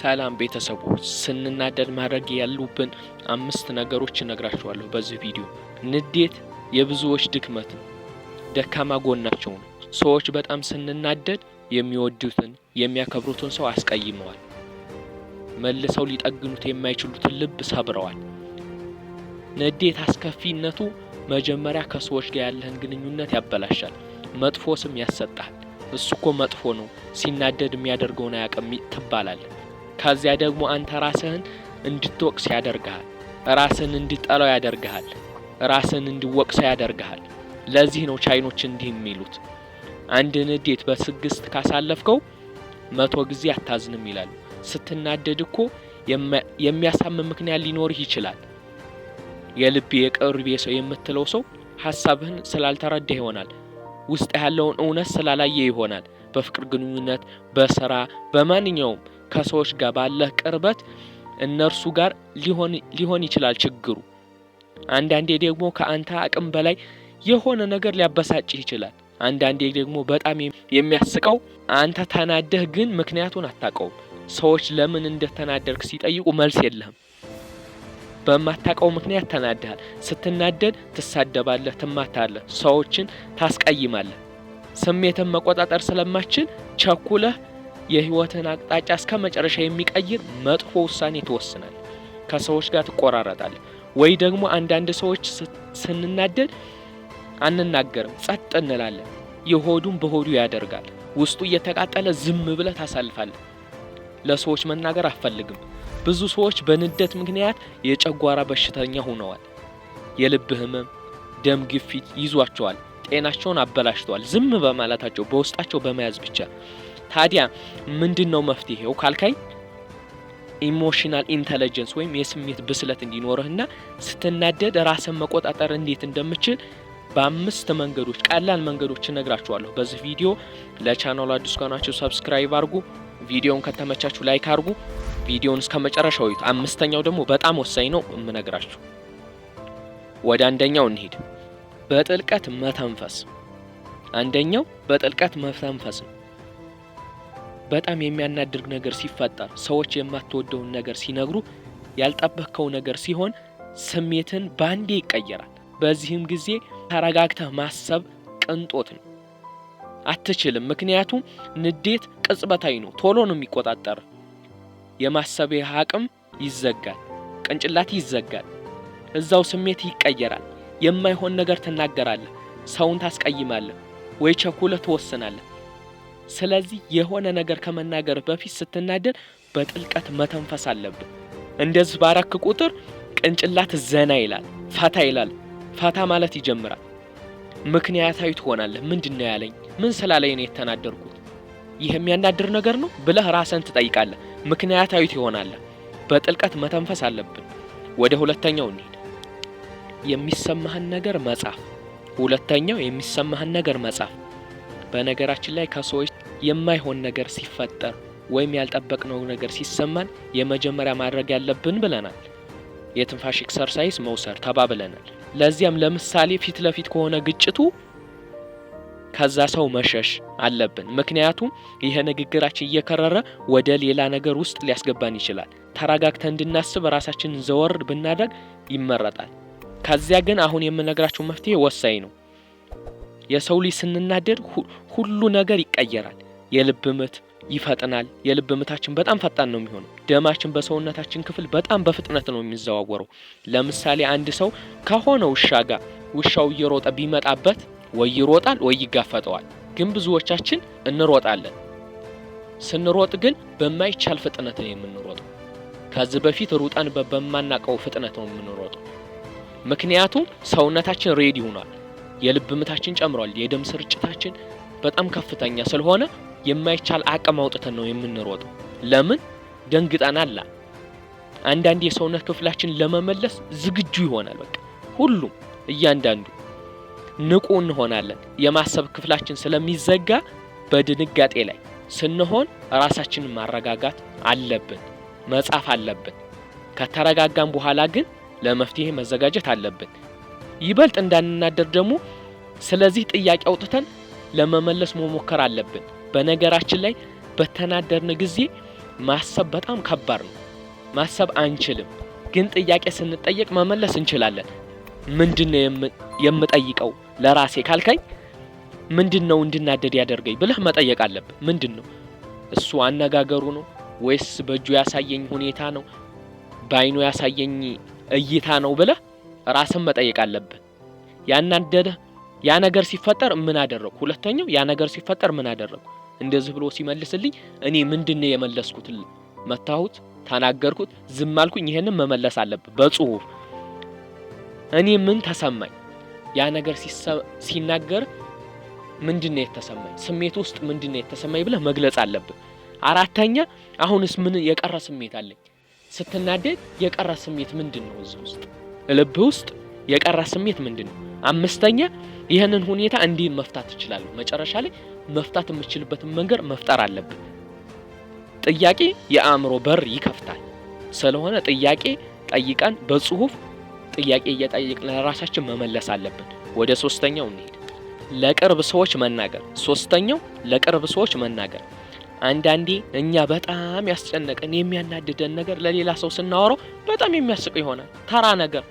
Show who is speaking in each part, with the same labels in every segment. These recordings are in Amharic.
Speaker 1: ሰላም ቤተሰቦች ስንናደድ ማድረግ ያሉብን 5 ነገሮች እነግራችኋለሁ በዚህ ቪዲዮ። ንዴት የብዙዎች ድክመት ነው፣ ደካማ ጎናቸው ነው። ሰዎች በጣም ስንናደድ የሚወዱትን የሚያከብሩትን ሰው አስቀይመዋል። መልሰው ሊጠግኑት የማይችሉትን ልብ ሰብረዋል። ንዴት አስከፊነቱ መጀመሪያ ከሰዎች ጋር ያለህን ግንኙነት ያበላሻል፣ መጥፎ ስም ያሰጣል። እሱኮ መጥፎ ነው ሲናደድ የሚያደርገውን አያውቅም ትባላለህ። ከዚያ ደግሞ አንተ ራስህን እንድትወቅስ ያደርጋል፣ ራስህን እንድትጠላው ያደርጋል፣ ራስህን እንድትወቅስ ያደርጋል። ለዚህ ነው ቻይኖች እንዲህ የሚሉት አንድ ንዴት በስግስት ካሳለፍከው 100 ጊዜ አታዝንም ይላሉ። ስትናደድ እኮ የሚያሳምን ምክንያት ሊኖርህ ይችላል። የልብ የቅርብ ሰው የምትለው ሰው ሐሳብህን ስላልተረዳ ይሆናል፣ ውስጥ ያለውን እውነት ስላላየ ይሆናል። በፍቅር ግንኙነት፣ በስራ፣ በማንኛውም ከሰዎች ጋር ባለህ ቅርበት እነርሱ ጋር ሊሆን ይችላል ችግሩ። አንዳንዴ ደግሞ ከአንተ አቅም በላይ የሆነ ነገር ሊያበሳጭህ ይችላል። አንዳንዴ ደግሞ በጣም የሚያስቀው አንተ ተናደህ ግን ምክንያቱን አታውቀውም። ሰዎች ለምን እንደተናደርክ ሲጠይቁ መልስ የለህም። በማታውቀው ምክንያት ተናደሃል። ስትናደድ ትሳደባለህ፣ ትማታለህ፣ ሰዎችን ታስቀይማለህ። ስሜትን መቆጣጠር ስለማትችል ቸኩለህ የህይወትን አቅጣጫ እስከ መጨረሻ የሚቀይር መጥፎ ውሳኔ ትወስናለህ። ከሰዎች ጋር ትቆራረጣለህ። ወይ ደግሞ አንዳንድ ሰዎች ስንናደድ አንናገርም፣ ጸጥ እንላለን። የሆዱን በሆዱ ያደርጋል። ውስጡ እየተቃጠለ ዝም ብለህ ታሳልፋለህ። ለሰዎች መናገር አትፈልግም። ብዙ ሰዎች በንዴት ምክንያት የጨጓራ በሽተኛ ሆነዋል። የልብ ህመም፣ ደም ግፊት ይዟቸዋል። ጤናቸውን አበላሽተዋል፣ ዝም በማለታቸው በውስጣቸው በመያዝ ብቻ። ታዲያ ምንድነው መፍትሄው ካልካይ ኢሞሽናል ኢንተለጀንስ ወይም የስሜት ብስለት እንዲኖርህና ስትናደድ ራስን መቆጣጠር እንዴት እንደምችል በ5 መንገዶች፣ ቀላል መንገዶች እነግራችኋለሁ በዚህ ቪዲዮ። ለቻናሉ አዲስ ከሆናችሁ ሰብስክራይብ አድርጉ። ቪዲዮውን ከተመቻችሁ ላይክ አድርጉ። ቪዲዮውን እስከመጨረሻው እዩት። 5ኛው ደግሞ በጣም ወሳኝ ነው እምነግራችሁ። ወደ አንደኛው እንሂድ። በጥልቀት መተንፈስ። አንደኛው በጥልቀት መተንፈስ ነው። በጣም የሚያናድር ነገር ሲፈጠር፣ ሰዎች የማትወደውን ነገር ሲነግሩ፣ ያልጠበቅከው ነገር ሲሆን ስሜትን ባንዴ ይቀየራል። በዚህም ጊዜ ተረጋግተህ ማሰብ ቅንጦት ነው፣ አትችልም። ምክንያቱም ንዴት ቅጽበታዊ ነው፣ ቶሎ ነው የሚቆጣጠር። የማሰብህ አቅም ይዘጋል፣ ቅንጭላት ይዘጋል። እዛው ስሜት ይቀየራል። የማይሆን ነገር ትናገራለህ፣ ሰውን ታስቀይማለህ፣ ወይ ቸኩለህ ትወስናለህ። ስለዚህ የሆነ ነገር ከመናገር በፊት ስትናደድ በጥልቀት መተንፈስ አለብህ። እንደዚህ ባረክ ቁጥር ቅንጭላት ዘና ይላል፣ ፈታ ይላል። ፈታ ማለት ይጀምራል። ምክንያታዊ ትሆናለህ። ምንድነው ያለኝ? ምን ስላለኝ ነው የተናደርኩት? ይሄ የሚያናድር ነገር ነው ብለህ ራስህን ትጠይቃለህ። ምክንያታዊ ትሆናለህ። በጥልቀት መተንፈስ አለብን። ወደ ሁለተኛው እንሂድ። የሚሰማህን ነገር መጻፍ። ሁለተኛው የሚሰማህን ነገር መጻፍ። በነገራችን ላይ ከሰዎች የማይሆን ነገር ሲፈጠር ወይም ያልጠበቅነው ነገር ሲሰማን የመጀመሪያ ማድረግ ያለብን ብለናል፣ የትንፋሽ ኤክሰርሳይዝ መውሰድ ተባብለናል። ለዚያም ለምሳሌ ፊት ለፊት ከሆነ ግጭቱ ከዛ ሰው መሸሽ አለብን። ምክንያቱም ይሄ ንግግራችን እየከረረ ወደ ሌላ ነገር ውስጥ ሊያስገባን ይችላል። ተረጋግተን እንድናስብ ራሳችንን ዘወር ብናደርግ ይመረጣል። ከዚያ ግን አሁን የምነግራችሁ መፍትሄ ወሳኝ ነው። የሰው ልጅ ስንናደድ ሁሉ ነገር ይቀየራል። የልብ ምት ይፈጥናል። የልብ ምታችን በጣም ፈጣን ነው የሚሆነው። ደማችን በሰውነታችን ክፍል በጣም በፍጥነት ነው የሚዘዋወረው። ለምሳሌ አንድ ሰው ከሆነ ውሻ ጋር ውሻው እየሮጠ ቢመጣበት ወይ ይሮጣል ወይ ይጋፈጠዋል። ግን ብዙዎቻችን እንሮጣለን። ስንሮጥ ግን በማይቻል ፍጥነት ነው የምንሮጠው። ከዚህ በፊት ሩጠን በማናቀው ፍጥነት ነው የምንሮጠው። ምክንያቱም ሰውነታችን ሬዲ ሆኗል። የልብ ምታችን ጨምሯል። የደም ስርጭታችን በጣም ከፍተኛ ስለሆነ የማይቻል አቅም አውጥተን ነው የምንሮጠው። ለምን? ደንግጠናል። አንዳንድ የሰውነት ክፍላችን ለመመለስ ዝግጁ ይሆናል። በቃ ሁሉም እያንዳንዱ ንቁ እንሆናለን። የማሰብ ክፍላችን ስለሚዘጋ በድንጋጤ ላይ ስንሆን ራሳችንን ማረጋጋት አለብን፣ መጻፍ አለብን። ከተረጋጋን በኋላ ግን ለመፍትሄ መዘጋጀት አለብን። ይበልጥ እንዳንናደር ደግሞ ስለዚህ ጥያቄ አውጥተን ለመመለስ መሞከር አለብን። በነገራችን ላይ በተናደርን ጊዜ ማሰብ በጣም ከባድ ነው። ማሰብ አንችልም፣ ግን ጥያቄ ስንጠየቅ መመለስ እንችላለን። ምንድነው የምጠይቀው ለራሴ ካልከኝ ምንድነው እንድናደድ ያደርገኝ ብለህ መጠየቅ አለብህ። ምንድነው እሱ? አነጋገሩ ነው ወይስ በእጁ ያሳየኝ ሁኔታ ነው፣ በአይኑ ያሳየኝ እይታ ነው ብለህ ራስን መጠየቅ አለብህ። ያናደደ ያ ነገር ሲፈጠር ምን አደረኩ? ሁለተኛው ያ ነገር ሲፈጠር ምን አደረኩ? እንደዚህ ብሎ ሲመልስልኝ እኔ ምንድነው የመለስኩት? መታሁት፣ ተናገርኩት፣ ዝም አልኩኝ? ይሄንን መመለስ አለብህ በጽሁፍ። እኔ ምን ተሰማኝ? ያ ነገር ሲናገር ምንድነው የተሰማኝ? ስሜት ውስጥ ምንድነው የተሰማኝ ብለህ መግለጽ አለብህ። አራተኛ አሁንስ ምን የቀረ ስሜት አለኝ? ስትናደድ የቀረ ስሜት ምንድነው? እዚህ ውስጥ ልብ ውስጥ የቀረ ስሜት ምንድነው? አምስተኛ ይሄንን ሁኔታ እንዴት መፍታት እችላለሁ? መጨረሻ ላይ መፍታት የምችልበትን መንገድ መፍጠር አለብህ። ጥያቄ የአእምሮ በር ይከፍታል። ስለሆነ ጥያቄ ጠይቀን በጽሁፍ ጥያቄ እየጠየቅን ለራሳችን መመለስ አለብን። ወደ ሶስተኛው እንሄድ። ለቅርብ ሰዎች መናገር። ሶስተኛው ለቅርብ ሰዎች መናገር። አንዳንዴ እኛ በጣም ያስጨነቀን የሚያናድደን ነገር ለሌላ ሰው ስናወራው በጣም የሚያስቅ ይሆናል። ተራ ነገር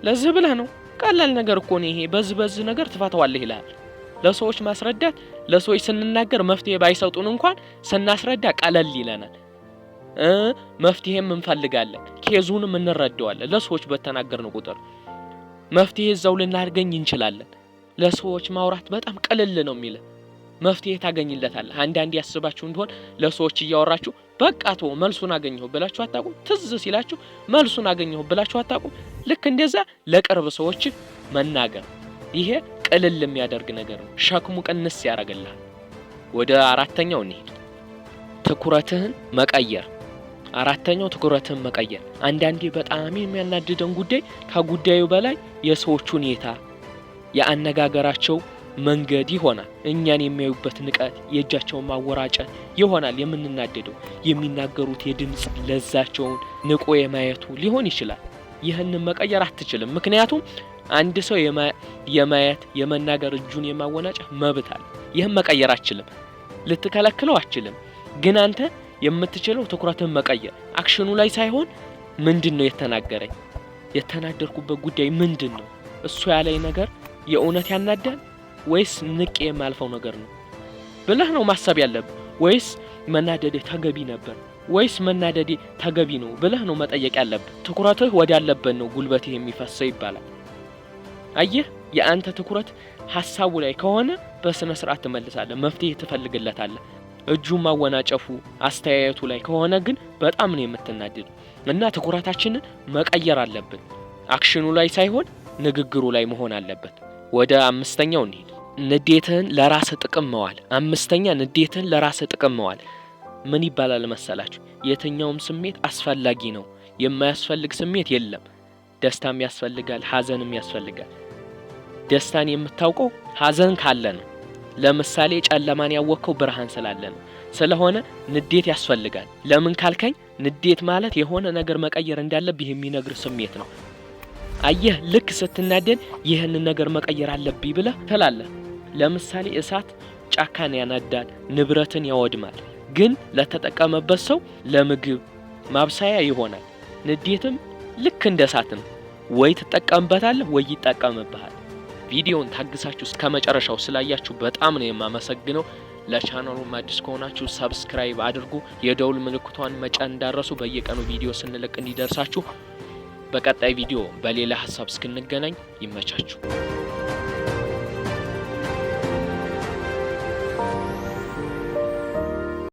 Speaker 1: ለዚህ ብለህ ነው፣ ቀላል ነገር እኮ ነው ይሄ፣ በዚህ ነገር ትፈታዋለህ ይላል። ለሰዎች ማስረዳት፣ ለሰዎች ስንናገር መፍትሄ ባይሰጡን እንኳን ስናስረዳ ቀለል ይለናል። መፍትሄም እንፈልጋለን፣ ኬዙንም እንረዳዋለን። ለሰዎች በተናገርን ቁጥር መፍትሄ እዛው ልናገኝ እንችላለን። ለሰዎች ማውራት በጣም ቀለል ነው የሚል መፍትሄ ታገኝለታለህ። አንዳንዴ ያስባችሁ እንደሆነ ለሰዎች እያወራችሁ በቃ ተው መልሱን አገኘሁ ብላችሁ አታውቁም? ትዝ ሲላችሁ መልሱን አገኘሁ ብላችሁ አታውቁም? ልክ እንደዛ ለቅርብ ሰዎች መናገር፣ ይሄ ቅልል የሚያደርግ ነገር ነው። ሸክሙ ቅንስ ያደርግልሃል። ወደ አራተኛው እንሂድ። ትኩረትህን መቀየር። አራተኛው ትኩረትህን መቀየር። አንዳንዴ በጣም የሚያናድደን ጉዳይ ከጉዳዩ በላይ የሰዎች ሁኔታ፣ የአነጋገራቸው መንገድ ይሆናል። እኛን የሚያዩበት ንቀት፣ የእጃቸውን ማወራጨት ይሆናል የምንናደደው። የሚናገሩት የድምጽ ለዛቸውን ንቆ የማየቱ ሊሆን ይችላል። ይህንን መቀየር አትችልም። ምክንያቱም አንድ ሰው የማየት የመናገር እጁን የማወናጨፍ መብት አለ። ይህን መቀየር አትችልም፣ ልትከለክለው አትችልም። ግን አንተ የምትችለው ትኩረትን መቀየር፣ አክሽኑ ላይ ሳይሆን ምንድነው የተናገረኝ፣ የተናደርኩበት ጉዳይ ምንድነው፣ እሱ ያለኝ ነገር የእውነት ያናዳል ወይስ ንቄ የማልፈው ነገር ነው ብለህ ነው ማሰብ ያለብህ። ወይስ መናደዴ ተገቢ ነበር ወይስ መናደዴ ተገቢ ነው ብለህ ነው መጠየቅ ያለብህ። ትኩረትህ ወደ ያለበት ነው ጉልበትህ የሚፈሰው ይባላል። አየህ፣ የአንተ ትኩረት ሐሳቡ ላይ ከሆነ በስነ ስርዓት ትመልሳለህ፣ መፍትሄ ትፈልግለታለህ። እጁ ማወናጨፉ አስተያየቱ ላይ ከሆነ ግን በጣም ነው የምትናደደው። እና ትኩረታችንን መቀየር አለብን። አክሽኑ ላይ ሳይሆን ንግግሩ ላይ መሆን አለበት። ወደ አምስተኛው እንሂድ። ንዴትህን ለራስ ጥቅም መዋል። አምስተኛ ንዴትህን ለራስ ጥቅም መዋል ምን ይባላል መሰላችሁ? የትኛውም ስሜት አስፈላጊ ነው፣ የማያስፈልግ ስሜት የለም። ደስታም ያስፈልጋል፣ ሐዘንም ያስፈልጋል። ደስታን የምታውቀው ሐዘን ካለ ነው። ለምሳሌ ጨለማን ያወቅከው ብርሃን ስላለ ነው። ስለሆነ ንዴት ያስፈልጋል። ለምን ካልከኝ ንዴት ማለት የሆነ ነገር መቀየር እንዳለብህ የሚነግር ስሜት ነው። አየህ፣ ልክ ስትናደድ ይህንን ነገር መቀየር አለብኝ ብለህ ትላለህ። ለምሳሌ እሳት ጫካን ያናዳል፣ ንብረትን ያወድማል፣ ግን ለተጠቀመበት ሰው ለምግብ ማብሰያ ይሆናል። ንዴትም ልክ እንደ እሳት ነው። ወይ ትጠቀምበታለህ ወይ ይጠቀምብሃል። ቪዲዮውን ታግሳችሁ እስከ መጨረሻው ስላያችሁ በጣም ነው የማመሰግነው። ለቻናሉ አዲስ ከሆናችሁ ሰብስክራይብ አድርጉ። የደውል ምልክቷን መጫን እንዳረሱ በየቀኑ ቪዲዮ ስንለቅ እንዲደርሳችሁ። በቀጣይ ቪዲዮ በሌላ ሐሳብ እስክንገናኝ ይመቻችሁ።